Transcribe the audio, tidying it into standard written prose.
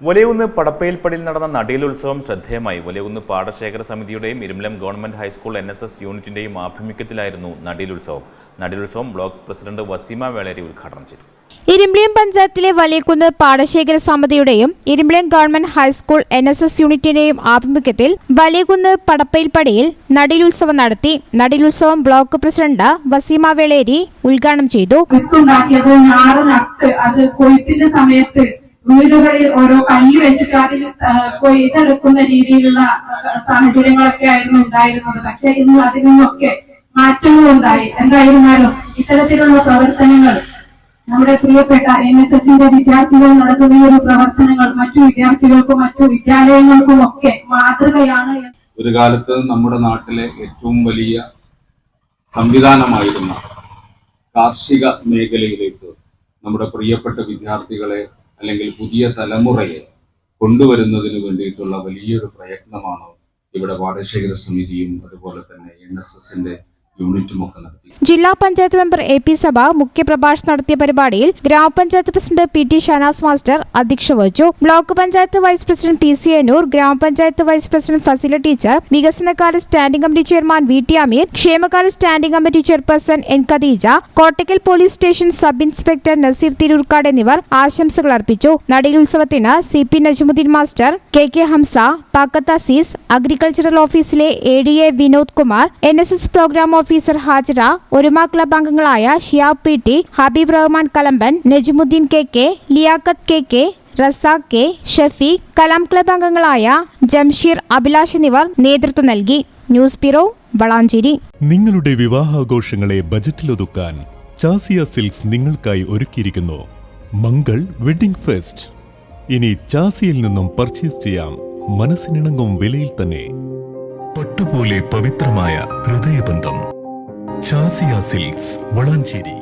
വലിയകുന്ന് പടപ്പയിൽപ്പടിയിൽ നടന്ന നടീലുത്സവം ശ്രദ്ധേയമായി. വലിയകുന്ന് പാടശേഖര സമിതിയുടെയും ഇരുമ്പിലം ഗവൺമെന്റ് ഹൈസ്കൂൾ NSS യൂണിറ്റിന്റെയും ആഭിമുഖ്യത്തിലായിരുന്നു നടീലുത്സവം ബ്ലോക്ക് പ്രസിഡന്റ് വസീമ വേളേരി ഉദ്ഘാടനം ചെയ്തു. ഇരുമ്പിലം പഞ്ചായത്തിലെ വലിയകുന്ന് പാടശേഖര സമിതിയുടെയും ഇരുമ്പിലം ഗവൺമെന്റ് ഹൈസ്കൂൾ NSS യൂണിറ്റിന്റെയും ആഭിമുഖ്യത്തിൽ വലിയകുന്ന് പടപ്പയിൽപ്പടിയിൽ നടീലുത്സവം നടത്തി. നടീലുത്സവം ബ്ലോക്ക് പ്രസിഡന്റ് വസീമ വേളേരി ഉദ്ഘാടനം ചെയ്തു. വീടുകളിൽ ഓരോ കഞ്ഞി വെച്ചിട്ട് അതിൽ കൊയ്തെടുക്കുന്ന രീതിയിലുള്ള സാഹചര്യങ്ങളൊക്കെ ആയിരുന്നു ഉണ്ടായിരുന്നത്. പക്ഷെ ഇന്ന് അതിൽ നിന്നൊക്കെ മാറ്റങ്ങളുണ്ടായി. എന്തായിരുന്നാലും ഇത്തരത്തിലുള്ള പ്രവർത്തനങ്ങൾ നമ്മുടെ പ്രിയപ്പെട്ട NSSന്റെ വിദ്യാർത്ഥികൾ നടത്തുന്ന ഒരു പ്രവർത്തനങ്ങൾ മറ്റു വിദ്യാർത്ഥികൾക്കും മറ്റു വിദ്യാലയങ്ങൾക്കും ഒക്കെ മാതൃകയാണ്. ഒരു കാലത്ത് നമ്മുടെ നാട്ടിലെ ഏറ്റവും വലിയ സംവിധാനമായിരുന്ന കാർഷിക മേഖലയിലേക്ക് നമ്മുടെ പ്രിയപ്പെട്ട വിദ്യാർത്ഥികളെ അല്ലെങ്കിൽ പുതിയ തലമുറയെ കൊണ്ടുവരുന്നതിന് വേണ്ടിയിട്ടുള്ള വലിയൊരു പ്രയത്നമാണ് ഇവിടെ പാടശേഖര സമിതിയും അതുപോലെ തന്നെ NSSന്റെ യൂണിറ്റും ഒക്കെ നടത്തി. ജില്ലാ പഞ്ചായത്ത് മെമ്പർ AP സഭ മുഖ്യപ്രഭാഷണം നടത്തിയ പരിപാടിയിൽ ഗ്രാമപഞ്ചായത്ത് പ്രസിഡന്റ് PT ഷനാസ് മാസ്റ്റർ അധ്യക്ഷത വഹിച്ചു. Block panchayat vice president PC Anoor, ഗ്രാമപഞ്ചായത്ത് വൈസ് പ്രസിഡന്റ് ഫസില ടീച്ചർ, വികസനകാര്യ standing committee chairman VT Ameer, ക്ഷേമകാര്യ standing committee chairperson N Khadeeja, Kottakkal police station sub inspector Naseer Thirurkad എന്നിവർ ആശംസകൾ അർപ്പിച്ചു. നടീലുത്സവത്തിന് CP Najmuddeen master, KK Hamsa, Pakkath Azeez, agricultural ഓഫീസിലെ ADA Vinod Kumar, NSS programme officer Hajara, Oruma club അംഗങ്ങളായ Shiyab PT, Habeeb Rahman Kalamban, Najmuddeen KK, Liyaqath KK, Razak K, Shafeeq, Kalam club അംഗങ്ങളായ ജംഷീർ, അഭിലാഷ് എന്നിവർ നേതൃത്വം നൽകി. News bureau, Valanchery. നിങ്ങളുടെ വിവാഹാഘോഷങ്ങളെ ബജറ്റിലൊതുക്കാൻ ചാസിയ സിൽക്സ് നിങ്ങൾക്കായി ഒരുക്കിയിരിക്കുന്നു മംഗൾ വെഡിംഗ് ഫെസ്റ്റ്. ഇനി ചാസിയിൽ നിന്നും പർച്ചേസ് ചെയ്യാം മനസ്സിനിണങ്ങും വിലയിൽ തന്നെ. പട്ടുപോലെ പവിത്രമായ ഹൃദയബന്ധം. ചാസിയ സിൽക്സ്, വളാഞ്ചേരി.